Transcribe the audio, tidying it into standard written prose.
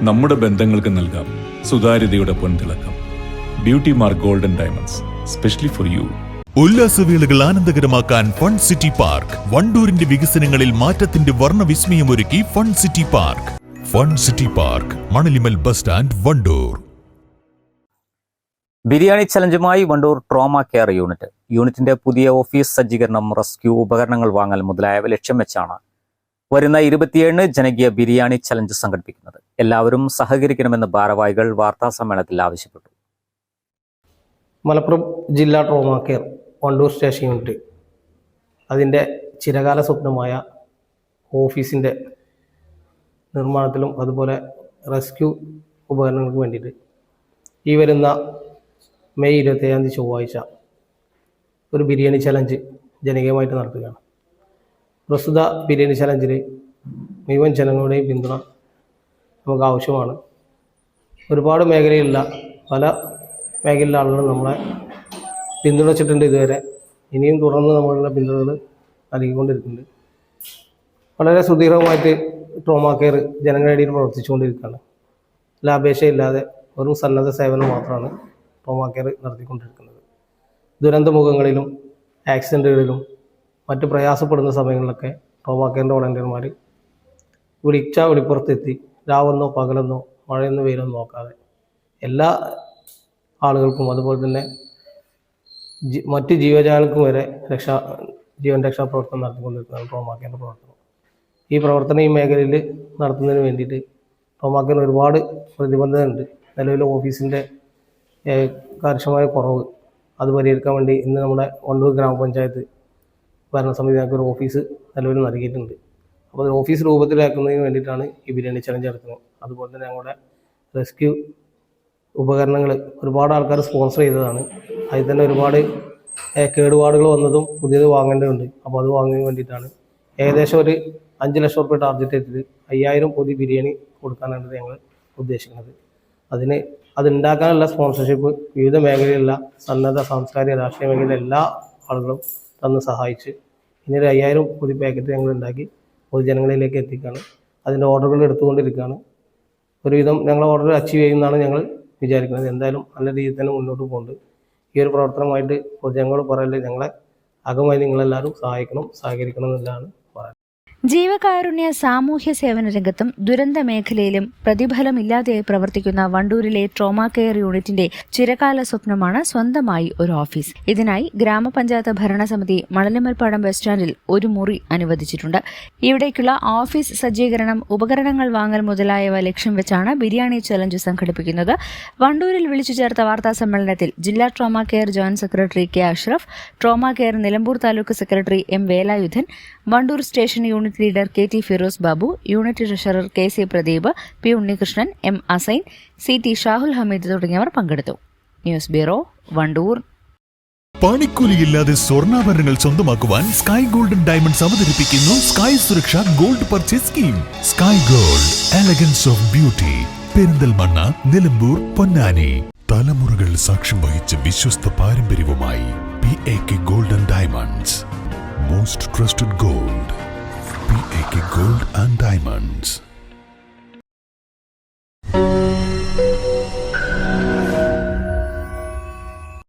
നമ്മുടെ ബന്ധങ്ങൾക്ക് നൽകാം സുതാര്യതയുടെ പൊൻതിളക്കം. Beauty mark golden diamonds, specially for you. ഉല്ലാസവേളകൾ ആനന്ദകരമാക്കാൻ ഫൺ സിറ്റി പാർക്ക്. വണ്ടൂരിന്റെ വികസനങ്ങളിൽ മാറ്റത്തിന്റെ വർണ്ണവിസ്മയമൊരുക്കി fun city park. Fun city park, Manalimal bus stand, Wandoor. Biryani ചലഞ്ചുമായി വണ്ടൂർ ട്രോമ കെയർ യൂണിറ്റിന്റെ പുതിയ ഓഫീസ് സജ്ജീകരണം, റെസ്ക്യൂ ഉപകരണങ്ങൾ വാങ്ങൽ മുതലായവ ലക്ഷ്യം വെച്ചാണ് വരുന്ന 27 ജനകീയ ബിരിയാണി ചലഞ്ച് സംഘടിപ്പിക്കുന്നത്. എല്ലാവരും സഹകരിക്കണമെന്ന് ഭാരവാഹികൾ വാർത്താ സമ്മേളനത്തിൽ ആവശ്യപ്പെട്ടു. മലപ്പുറം ജില്ലാ trauma care Wandoor station unit അതിൻ്റെ ചിരകാല സ്വപ്നമായ ഓഫീസിൻ്റെ നിർമ്മാണത്തിലും അതുപോലെ റെസ്ക്യൂ ഉപകരണങ്ങൾക്ക് വേണ്ടിയിട്ട് ഈ വരുന്ന മെയ് 27 ചൊവ്വാഴ്ച ഒരു ബിരിയാണി ചലഞ്ച് ജനകീയമായിട്ട് നടത്തുകയാണ്. പ്രസ്തുത ബിരിയാണി ചലഞ്ചിൽ മുഴുവൻ ജനങ്ങളുടെയും പിന്തുണ നമുക്ക് ആവശ്യമാണ്. ഒരുപാട് മേഖലയിലുള്ള പല മേഖലയിലെ ആളുകൾ നമ്മളെ പിന്തുണച്ചിട്ടുണ്ട് ഇതുവരെ. ഇനിയും തുടർന്ന് നമ്മളുടെ പിന്തുണകൾ നൽകിക്കൊണ്ടിരിക്കുന്നുണ്ട്. വളരെ സുദീർഘമായിട്ട് ട്രോമ കെയർ ജനങ്ങളുടെ ഇടയിൽ പ്രവർത്തിച്ചുകൊണ്ടിരിക്കുകയാണ്. ലാഭേച്ഛയില്ലാതെ വെറും സന്നദ്ധ സേവനം മാത്രമാണ് ട്രോമ കെയർ നടത്തിക്കൊണ്ടിരിക്കുന്നത്. ദുരന്തമുഖങ്ങളിലും ആക്സിഡൻറ്റുകളിലും മറ്റ് പ്രയാസപ്പെടുന്ന സമയങ്ങളിലൊക്കെ ട്രോമ കെയറിൻ്റെ വോളണ്ടിയർമാർ വെളിപ്പുറത്തെത്തി രാവെന്നോ പകലെന്നോ മഴയെന്നോ വെയിലെന്നോ നോക്കാതെ എല്ലാ ആളുകൾക്കും അതുപോലെ തന്നെ മറ്റ് ജീവജാലങ്ങൾക്കും വരെ ജീവൻ രക്ഷാപ്രവർത്തനം നടത്തിക്കൊണ്ടിരിക്കുന്നതാണ് ട്രോമ കെയറിൻ്റെ പ്രവർത്തനം. ഈ പ്രവർത്തനം ഈ മേഖലയിൽ നടത്തുന്നതിന് വേണ്ടിയിട്ട് ട്രോമ കെയറിന് ഒരുപാട് പ്രതിബന്ധതയുണ്ട്. നിലവിലെ ഓഫീസിൻ്റെ കാര്യക്ഷമമായ കുറവ് അത് പരിഹരിക്കാൻ വേണ്ടി ഇന്ന് നമ്മുടെ വണ്ടൂർ ഗ്രാമപഞ്ചായത്ത് ഭരണസമിതി ഞങ്ങൾക്ക് ഒരു ഓഫീസ് നിലവിൽ നൽകിയിട്ടുണ്ട്. അപ്പോൾ അത് ഓഫീസ് രൂപത്തിലാക്കുന്നതിന് വേണ്ടിയിട്ടാണ് ഈ ബിരിയാണി ചലഞ്ച് നടത്തുന്നത്. അതുപോലെ തന്നെ ഞങ്ങളുടെ റെസ്ക്യൂ ഉപകരണങ്ങൾ ഒരുപാട് ആൾക്കാർ സ്പോൺസർ ചെയ്തതാണ്. അതിൽ തന്നെ ഒരുപാട് കേടുപാടുകൾ വന്നതും പുതിയത് വാങ്ങേണ്ടതുണ്ട്. അപ്പോൾ അത് വാങ്ങുന്നതിന് വേണ്ടിയിട്ടാണ് ഏകദേശം ഒരു 5 ലക്ഷം രൂപ ടാർഗറ്റ് എടുത്തിട്ട് 5000 പൊതി ബിരിയാണി കൊടുക്കാനാണ് ഞങ്ങൾ ഉദ്ദേശിക്കുന്നത്. അതുണ്ടാക്കാനുള്ള സ്പോൺസർഷിപ്പ് വിവിധ മേഖലയിലുള്ള സന്നദ്ധ, സാംസ്കാരിക, രാഷ്ട്രീയ മേഖലയിലെ എല്ലാ ആളുകളും തന്ന് സഹായിച്ച് ഇനി ഒരു 5000 പൊതി പാക്കറ്റ് ഞങ്ങൾ ഉണ്ടാക്കി പൊതുജനങ്ങളിലേക്ക് എത്തിക്കുകയാണ്. അതിൻ്റെ ഓർഡറുകൾ എടുത്തുകൊണ്ടിരിക്കുകയാണ്. ഒരുവിധം ഞങ്ങൾ ഓർഡർ അച്ചീവ് ചെയ്യുന്നതാണ് ഞങ്ങൾ വിചാരിക്കുന്നത്. എന്തായാലും നല്ല രീതിയിൽ തന്നെ മുന്നോട്ട് പോകുന്നുണ്ട്. ഈ ഒരു പ്രവർത്തനമായിട്ട് പൊതുജനങ്ങളോട് പറയല്ലേ, ഞങ്ങളെ അകമായി നിങ്ങളെല്ലാവരും സഹകരിക്കണം എന്നതാണ് പറയുന്നത്. ജീവകാരുണ്യ സാമൂഹ്യ സേവന രംഗത്തും ദുരന്ത മേഖലയിലും പ്രതിഫലമില്ലാതെയായി പ്രവർത്തിക്കുന്ന വണ്ടൂരിലെ ട്രോമ കെയർ യൂണിറ്റിന്റെ ചിരകാല സ്വപ്നമാണ് സ്വന്തമായി ഒരു ഓഫീസ്. ഇതിനായി ഗ്രാമപഞ്ചായത്ത് ഭരണസമിതി മണലിമൽപ്പാടം ബസ് സ്റ്റാൻഡിൽ ഒരു മുറി അനുവദിച്ചിട്ടുണ്ട്. ഇവിടേക്കുള്ള ഓഫീസ് സജ്ജീകരണം, ഉപകരണങ്ങൾ വാങ്ങൽ മുതലായവ ലക്ഷ്യം വെച്ചാണ് ബിരിയാണി ചലഞ്ച് സംഘടിപ്പിക്കുന്നത്. വണ്ടൂരിൽ വിളിച്ചു ചേർത്ത വാർത്താ സമ്മേളനത്തിൽ ജില്ലാ trauma care joint secretary K Ashraf, trauma care Nilambur taluk secretary M Velayudhan, Wandoor station unit leader K T Firoz Babu, unit treasurer K C Pradeep, P Unnikrishnan, M Assain, C T Shahul Hameed തുടങ്ങിയവർ പങ്കെടുത്തു. News bureau, Wandoor. പണിക്കൂലിയില്ലാതെ സ്വർണ്ണാഭരണങ്ങൾ സ്വന്തമാക്കുവാൻ സ്കൈ ഗോൾഡൻ ഡയമണ്ട്സ് അവതരിപ്പിക്കുന്നു sky Suraksha gold purchase scheme. Sky gold, elegance of beauty, Perinthalmanna, Nilambur, Ponnani. തലമുറകൾ സാക്ഷ്യം വഹിച്ച വിശ്വസ്ത പാരമ്പര്യവുമായി PAK golden diamonds. Most trusted gold. PAK Gold and Diamonds.